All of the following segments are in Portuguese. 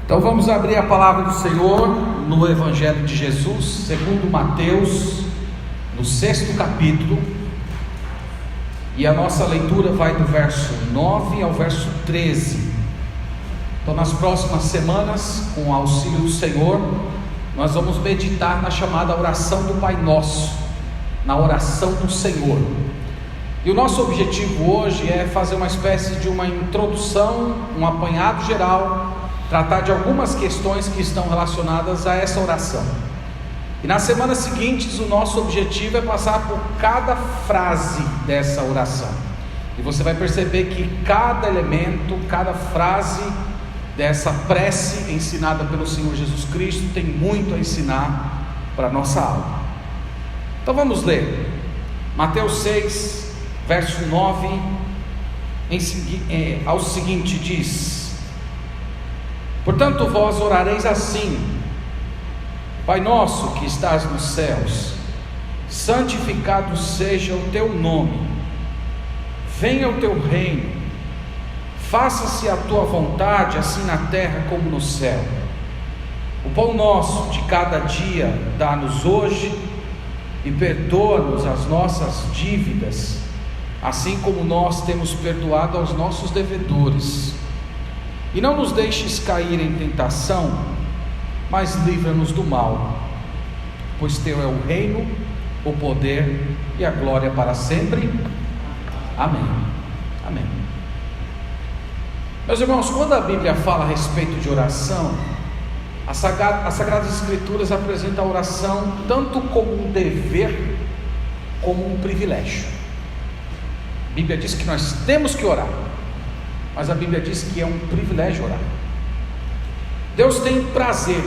Então vamos abrir a palavra do Senhor no Evangelho de Jesus, segundo Mateus, no 6º capítulo, e a nossa leitura vai do verso 9 ao verso 13. Então nas próximas semanas, com o auxílio do Senhor, nós vamos meditar na chamada oração do Pai Nosso, na oração do Senhor. E o nosso objetivo hoje é fazer uma espécie de uma introdução, um apanhado geral, tratar de algumas questões que estão relacionadas a essa oração. E nas semanas seguintes, o nosso objetivo é passar por cada frase dessa oração. E você vai perceber que cada elemento, cada frase dessa prece ensinada pelo Senhor Jesus Cristo tem muito a ensinar para a nossa alma. Então vamos ler Mateus 6, verso 9 ao seguinte, diz: portanto vós orareis assim: Pai nosso que estás nos céus, santificado seja o teu nome, venha o teu reino, faça-se a tua vontade, assim na terra como no céu. O pão nosso de cada dia dá-nos hoje, e perdoa-nos as nossas dívidas, assim como nós temos perdoado aos nossos devedores. E não nos deixes cair em tentação, mas livra-nos do mal, pois teu é o reino, o poder e a glória para sempre. Amém. Amém. Meus irmãos, quando a Bíblia fala a respeito de oração, as Sagradas Escrituras apresentam a oração tanto como um dever, como um privilégio. A Bíblia diz que nós temos que orar, mas a Bíblia diz que é um privilégio orar. Deus tem prazer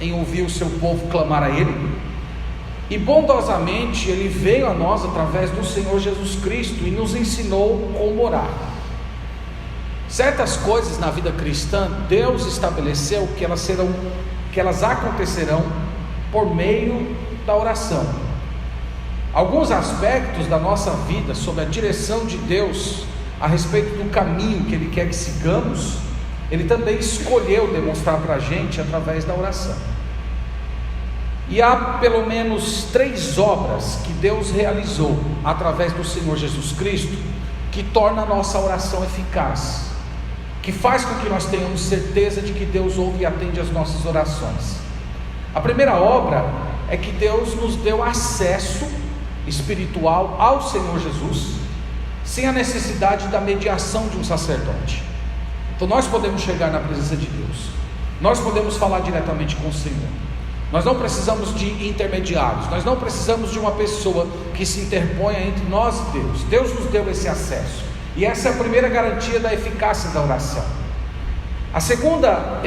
em ouvir o seu povo clamar a Ele, e bondosamente Ele veio a nós através do Senhor Jesus Cristo e nos ensinou como orar. Certas coisas na vida cristã, Deus estabeleceu que elas acontecerão por meio da oração. Alguns aspectos da nossa vida, sob a direção de Deus, a respeito do caminho que Ele quer que sigamos, Ele também escolheu demonstrar para a gente através da oração. E há pelo menos 3 obras que Deus realizou através do Senhor Jesus Cristo, que torna a nossa oração eficaz, que faz com que nós tenhamos certeza de que Deus ouve e atende as nossas orações. A primeira obra é que Deus nos deu acesso espiritual ao Senhor Jesus, sem a necessidade da mediação de um sacerdote. Então nós podemos chegar na presença de Deus, nós podemos falar diretamente com o Senhor, nós não precisamos de intermediários, nós não precisamos de uma pessoa que se interponha entre nós e Deus. Deus nos deu esse acesso, e essa é a primeira garantia da eficácia da oração. A segunda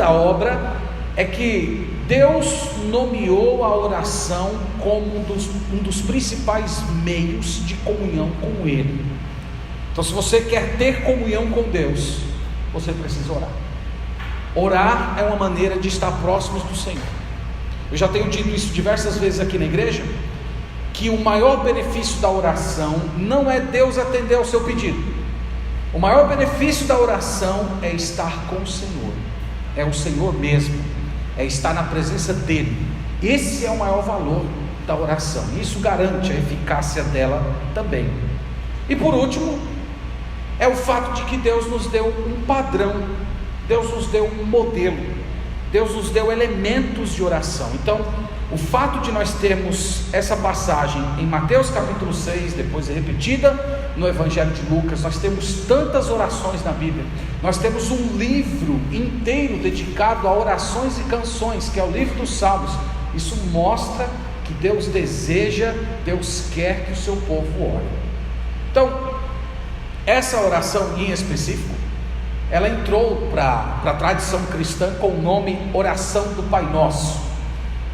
obra é que Deus nomeou a oração como um dos principais meios de comunhão com Ele. Então, se você quer ter comunhão com Deus, você precisa orar. Orar é uma maneira de estar próximos do Senhor. Eu já tenho dito isso diversas vezes aqui na igreja, que o maior benefício da oração não é Deus atender ao seu pedido. O maior benefício da oração é estar com o Senhor, é o Senhor mesmo, é estar na presença dEle. Esse é o maior valor da oração, isso garante a eficácia dela também. E por último, é o fato de que Deus nos deu um padrão, Deus nos deu um modelo, Deus nos deu elementos de oração. Então, o fato de nós termos essa passagem em Mateus capítulo 6, depois é repetida no Evangelho de Lucas, nós temos tantas orações na Bíblia, nós temos um livro inteiro dedicado a orações e canções, que é o livro dos Salmos. Isso mostra que Deus deseja, Deus quer que o seu povo ore. Então, essa oração em específico, ela entrou para a tradição cristã com o nome oração do Pai Nosso.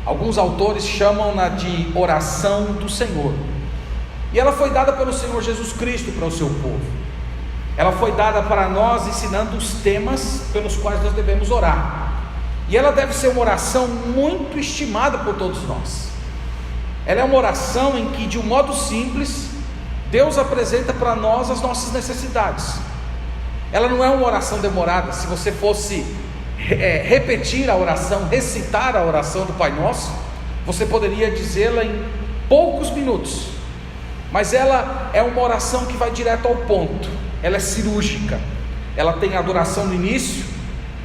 Alguns autores chamam-na de oração do Senhor, e ela foi dada pelo Senhor Jesus Cristo para o seu povo. Ela foi dada para nós, ensinando os temas pelos quais nós devemos orar, e ela deve ser uma oração muito estimada por todos nós. Ela é uma oração em que, de um modo simples, Deus apresenta para nós as nossas necessidades. Ela não é uma oração demorada. Se você fosse repetir a oração, recitar a oração do Pai Nosso, você poderia dizê-la em poucos minutos. Mas ela é uma oração que vai direto ao ponto. Ela é cirúrgica. Ela tem adoração no início,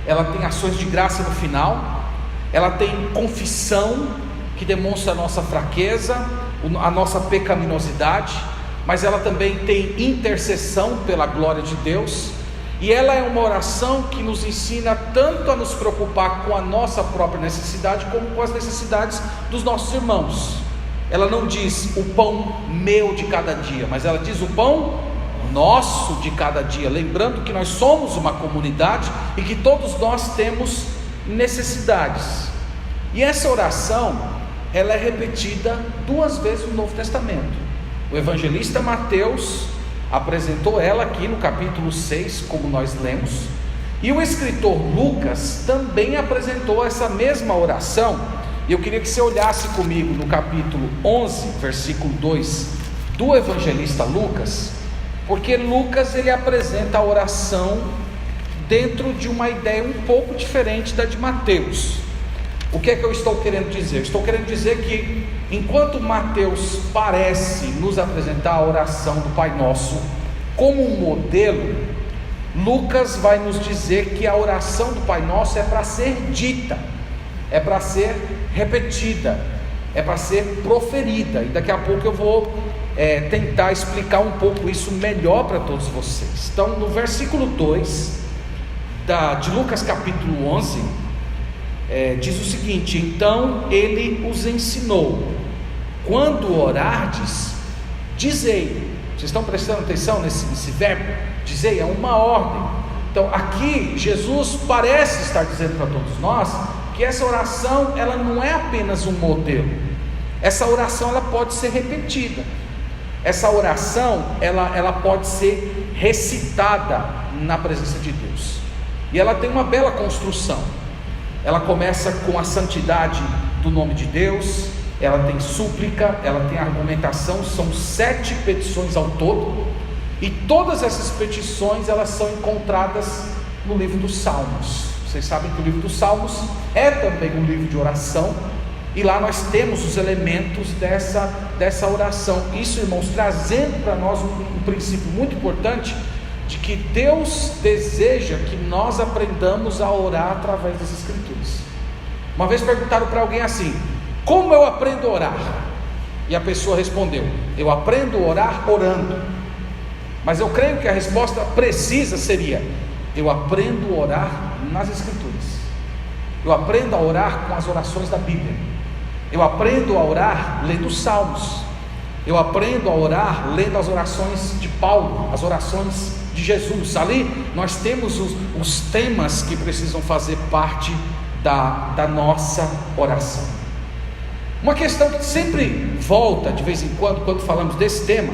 ela tem ações de graça no final, ela tem confissão, que demonstra a nossa fraqueza, a nossa pecaminosidade, mas ela também tem intercessão pela glória de Deus. E ela é uma oração que nos ensina tanto a nos preocupar com a nossa própria necessidade, como com as necessidades dos nossos irmãos. Ela não diz o pão meu de cada dia, mas ela diz o pão nosso de cada dia, lembrando que nós somos uma comunidade e que todos nós temos necessidades. E essa oração, ela é repetida 2 vezes no Novo Testamento. O evangelista Mateus apresentou ela aqui no capítulo 6, como nós lemos, e o escritor Lucas também apresentou essa mesma oração. E eu queria que você olhasse comigo no capítulo 11, versículo 2 do evangelista Lucas, porque Lucas ele apresenta a oração dentro de uma ideia um pouco diferente da de Mateus. O que é que eu estou querendo dizer? Eu estou querendo dizer que enquanto Mateus parece nos apresentar a oração do Pai Nosso como um modelo, Lucas vai nos dizer que a oração do Pai Nosso é para ser dita, é para ser repetida, é para ser proferida. E daqui a pouco eu vou tentar explicar um pouco isso melhor para todos vocês. Então, no versículo 2 de Lucas capítulo 11, diz o seguinte: então ele os ensinou: quando orardes, dizei. Vocês estão prestando atenção nesse verbo? Dizei, é uma ordem. Então aqui Jesus parece estar dizendo para todos nós que essa oração, ela não é apenas um modelo. Essa oração, ela pode ser repetida. Essa oração, ela pode ser recitada na presença de Deus. E ela tem uma bela construção. Ela começa com a santidade do nome de Deus, ela tem súplica, ela tem argumentação, são 7 petições ao todo, e todas essas petições, elas são encontradas no livro dos Salmos. Vocês sabem que o livro dos Salmos é também um livro de oração, e lá nós temos os elementos dessa oração. Isso, irmãos, trazendo para nós um princípio muito importante, de que Deus deseja que nós aprendamos a orar através das Escrituras. Uma vez perguntaram para alguém assim: como eu aprendo a orar? E a pessoa respondeu: eu aprendo a orar orando. Mas eu creio que a resposta precisa seria: eu aprendo a orar nas Escrituras. Eu aprendo a orar com as orações da Bíblia. Eu aprendo a orar lendo os Salmos. Eu aprendo a orar lendo as orações de Paulo, as orações de Jesus. Ali nós temos os temas que precisam fazer parte da nossa oração. Uma questão que sempre volta de vez em quando falamos desse tema,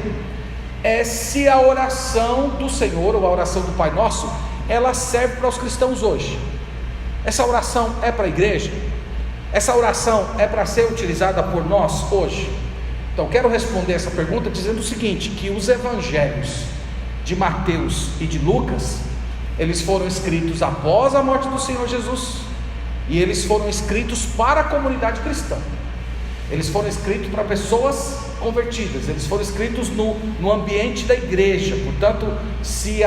é se a oração do Senhor, ou a oração do Pai Nosso, ela serve para os cristãos hoje. Essa oração é para a igreja? Essa oração é para ser utilizada por nós hoje? Então quero responder essa pergunta dizendo o seguinte: que os evangelhos de Mateus e de Lucas, eles foram escritos após a morte do Senhor Jesus, e eles foram escritos para a comunidade cristã. Eles foram escritos para pessoas convertidas, eles foram escritos no ambiente da igreja. Portanto, se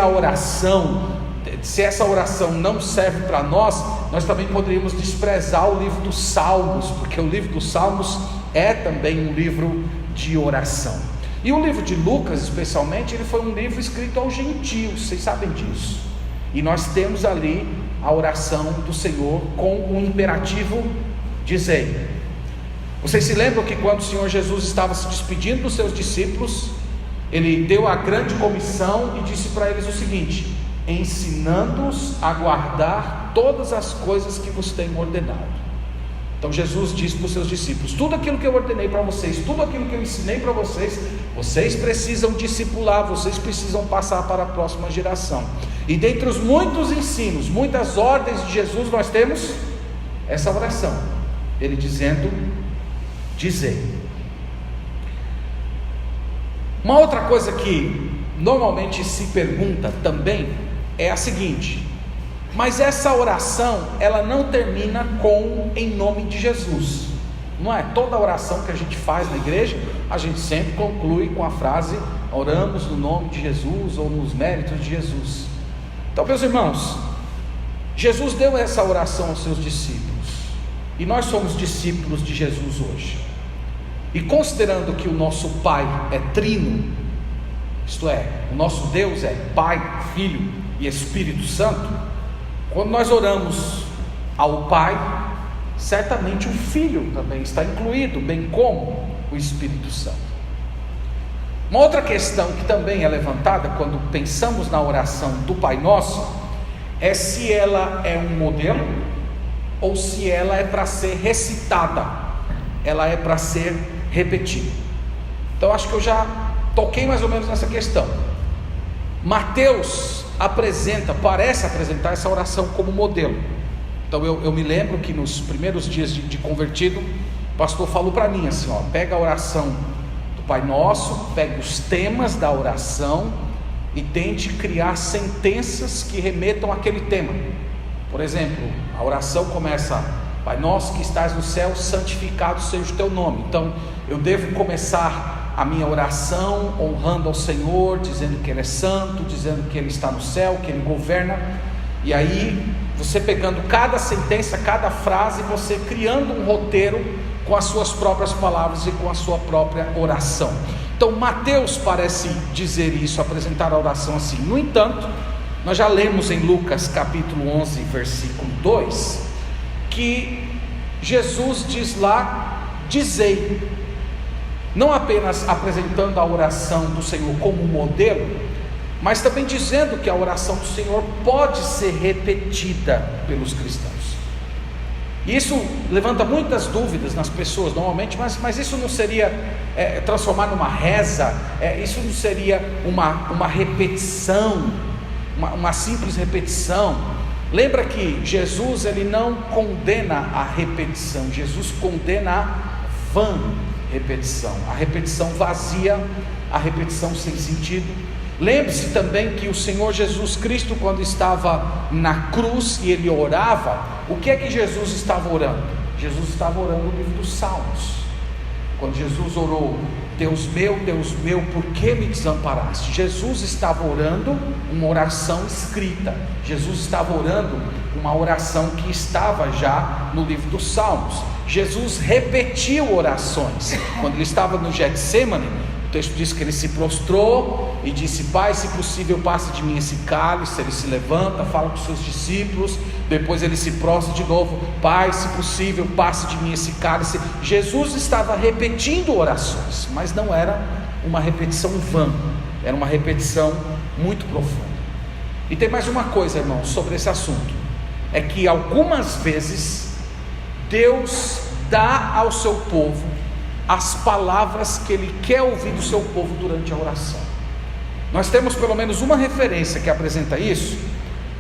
essa oração não serve para nós, nós também poderíamos desprezar o livro dos Salmos, porque o livro dos Salmos é também um livro de oração. E o livro de Lucas, especialmente, ele foi um livro escrito aos gentios, vocês sabem disso. E nós temos ali a oração do Senhor com o imperativo dizei. Vocês se lembram que quando o Senhor Jesus estava se despedindo dos seus discípulos, ele deu a grande comissão e disse para eles o seguinte: ensinando-os a guardar todas as coisas que vos tenho ordenado. Então Jesus disse para os seus discípulos: tudo aquilo que eu ordenei para vocês, tudo aquilo que eu ensinei para vocês, vocês precisam discipular, vocês precisam passar para a próxima geração. E dentre os muitos ensinos, muitas ordens de Jesus, nós temos essa oração, ele dizendo: dizei. Uma outra coisa que normalmente se pergunta também é a seguinte: mas essa oração, ela não termina com em nome de Jesus. Não é? Toda oração que a gente faz na igreja, a gente sempre conclui com a frase: oramos no nome de Jesus, ou nos méritos de Jesus. Então, meus irmãos, Jesus deu essa oração aos seus discípulos, e nós somos discípulos de Jesus hoje. E considerando que o nosso Pai é trino, isto é, o nosso Deus é Pai, Filho e Espírito Santo, quando nós oramos ao Pai, certamente o Filho também está incluído, bem como o Espírito Santo. Uma outra questão que também é levantada quando pensamos na oração do Pai Nosso é se ela é um modelo ou se ela é para ser recitada, ela é para ser repetida. Então acho que eu já toquei mais ou menos nessa questão. Mateus parece apresentar essa oração como modelo. Então eu me lembro que nos primeiros dias de convertido, o pastor falou para mim assim: pega a oração do Pai Nosso, pegue os temas da oração e tente criar sentenças que remetam àquele tema. Por exemplo, a oração começa: Pai Nosso que estás no céu, santificado seja o teu nome. Então eu devo começar a minha oração honrando ao Senhor, dizendo que Ele é santo, dizendo que Ele está no céu, que Ele governa. E aí você pegando cada sentença, cada frase, você criando um roteiro com as suas próprias palavras e com a sua própria oração. Então Mateus parece dizer isso, apresentar a oração assim. No entanto, nós já lemos em Lucas capítulo 11 versículo 2 que Jesus diz lá: dizei. Não apenas apresentando a oração do Senhor como modelo, mas também dizendo que a oração do Senhor pode ser repetida pelos cristãos. Isso levanta muitas dúvidas nas pessoas normalmente, mas isso não seria transformar numa reza, isso não seria uma repetição, uma simples repetição. Lembra que Jesus ele não condena a repetição, Jesus condena a vã repetição, a repetição vazia, a repetição sem sentido. Lembre-se também que o Senhor Jesus Cristo, quando estava na cruz e ele orava, o que é que Jesus estava orando? Jesus estava orando o livro dos Salmos. Quando Jesus orou: Deus meu, por que me desamparaste? Jesus estava orando uma oração escrita, Jesus estava orando uma oração que estava já no livro dos Salmos. Jesus repetiu orações. Quando ele estava no Getsêmani, o texto diz que ele se prostrou e disse: Pai, se possível passe de mim esse cálice. Ele se levanta, fala com os seus discípulos, depois ele se prostra de novo: Pai, se possível passe de mim esse cálice. Jesus estava repetindo orações, mas não era uma repetição vã, era uma repetição muito profunda. E tem mais uma coisa, irmãos, sobre esse assunto: é que algumas vezes Deus dá ao seu povo as palavras que Ele quer ouvir do seu povo durante a oração. Nós temos pelo menos uma referência que apresenta isso,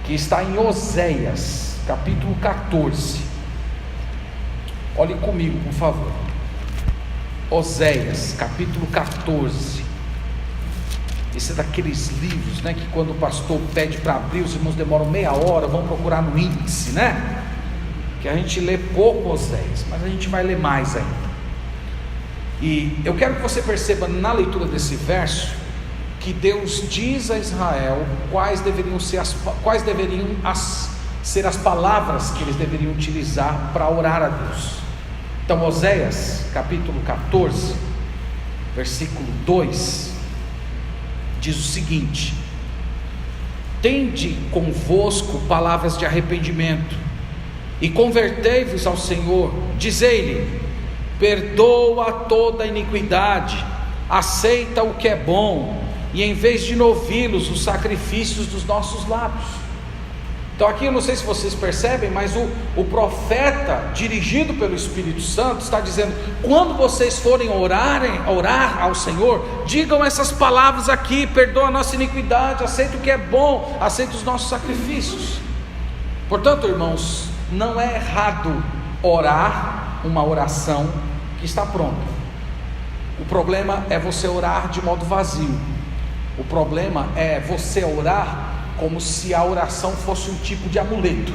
que está em Oséias, capítulo 14. Olhem comigo, por favor. Oséias, capítulo 14. Esse é daqueles livros, que quando o pastor pede para abrir, os irmãos demoram meia hora, vão procurar no índice, que a gente lê pouco Oséias, mas a gente vai ler mais ainda. E eu quero que você perceba na leitura desse verso que Deus diz a Israel quais deveriam ser as palavras que eles deveriam utilizar para orar a Deus. Então Oséias capítulo 14 versículo 2 diz o seguinte: tende convosco palavras de arrependimento e convertei-vos ao Senhor, dizei-lhe: perdoa toda iniquidade, aceita o que é bom, e em vez de ouvi-los, os sacrifícios dos nossos lábios. Então aqui eu não sei se vocês percebem, mas o profeta, dirigido pelo Espírito Santo, está dizendo: quando vocês forem orar ao Senhor, digam essas palavras aqui: perdoa a nossa iniquidade, aceita o que é bom, aceita os nossos sacrifícios. Portanto, irmãos, não é errado orar uma oração que está pronta. O problema é você orar de modo vazio. O problema é você orar como se a oração fosse um tipo de amuleto.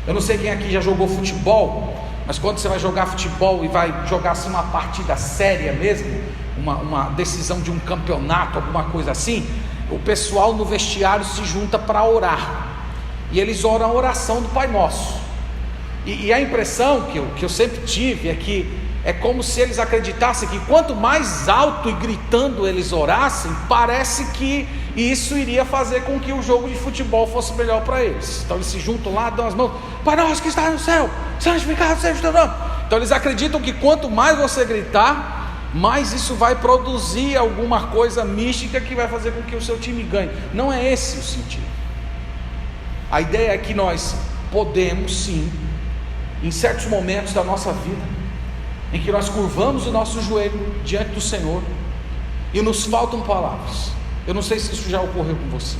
Eu não sei quem aqui já jogou futebol, mas quando você vai jogar futebol e vai jogar assim uma partida séria mesmo, uma decisão de um campeonato, alguma coisa assim, o pessoal no vestiário se junta para orar, e eles oram a oração do Pai Nosso, e a impressão que eu sempre tive é que é como se eles acreditassem que quanto mais alto e gritando eles orassem, parece que isso iria fazer com que o jogo de futebol fosse melhor para eles. Então eles se juntam lá, dão as mãos: Pai Nosso que está no céu, santificado seja o teu nome. Então eles acreditam que quanto mais você gritar, mais isso vai produzir alguma coisa mística que vai fazer com que o seu time ganhe. Não é esse o sentido. A ideia é que nós podemos sim, em certos momentos da nossa vida, em que nós curvamos o nosso joelho diante do Senhor e nos faltam palavras. Eu não sei se isso já ocorreu com você.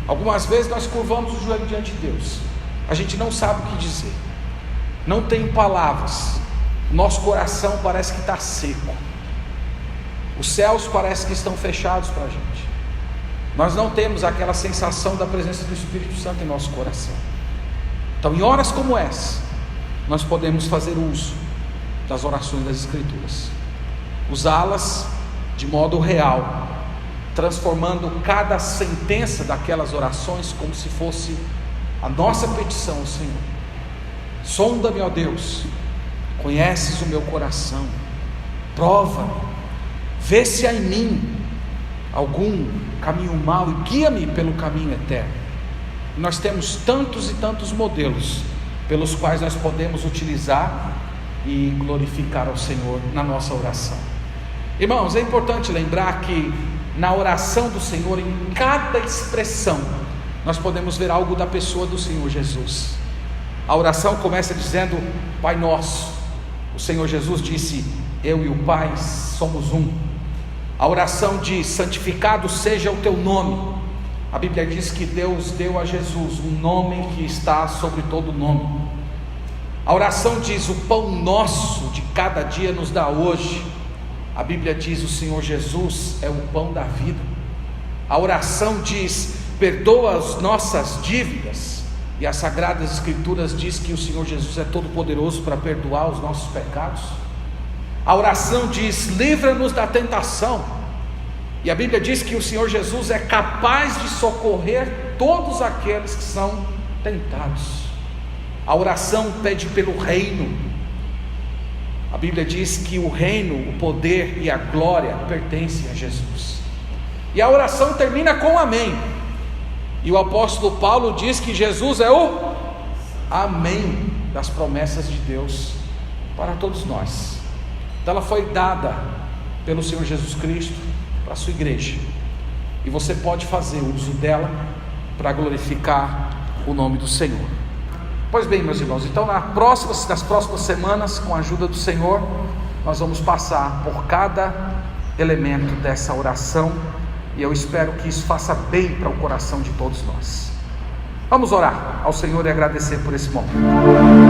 Algumas vezes nós curvamos o joelho diante de Deus, a gente não sabe o que dizer, não tem palavras, nosso coração parece que está seco, os céus parecem que estão fechados para a gente, nós não temos aquela sensação da presença do Espírito Santo em nosso coração. Então, em horas como essa, nós podemos fazer uso das orações das Escrituras, usá-las de modo real, transformando cada sentença daquelas orações como se fosse a nossa petição ao Senhor. Sonda-me, ó Deus, conheces o meu coração, prova-me, vê se há em mim algum caminho mau e guia-me pelo caminho eterno. Nós temos tantos e tantos modelos pelos quais nós podemos utilizar e glorificar ao Senhor na nossa oração. Irmãos, é importante lembrar que na oração do Senhor, em cada expressão, nós podemos ver algo da pessoa do Senhor Jesus. A oração começa dizendo: Pai Nosso. O Senhor Jesus disse: eu e o Pai somos um. A oração diz: santificado seja o teu nome. A Bíblia diz que Deus deu a Jesus um nome que está sobre todo nome. A oração diz: o pão nosso de cada dia nos dá hoje. A Bíblia diz: o Senhor Jesus é o pão da vida. A oração diz: perdoa as nossas dívidas. E as Sagradas Escrituras diz que o Senhor Jesus é todo poderoso para perdoar os nossos pecados. A oração diz: livra-nos da tentação. E a Bíblia diz que o Senhor Jesus é capaz de socorrer todos aqueles que são tentados. A oração pede pelo reino. A Bíblia diz que o reino, o poder e a glória pertencem a Jesus. E a oração termina com amém. E o apóstolo Paulo diz que Jesus é o amém das promessas de Deus para todos nós. Então ela foi dada pelo Senhor Jesus Cristo para a sua igreja, e você pode fazer uso dela para glorificar o nome do Senhor. Pois bem, meus irmãos, então nas próximas semanas, com a ajuda do Senhor, nós vamos passar por cada elemento dessa oração, e eu espero que isso faça bem para o coração de todos nós. Vamos orar ao Senhor e agradecer por esse momento.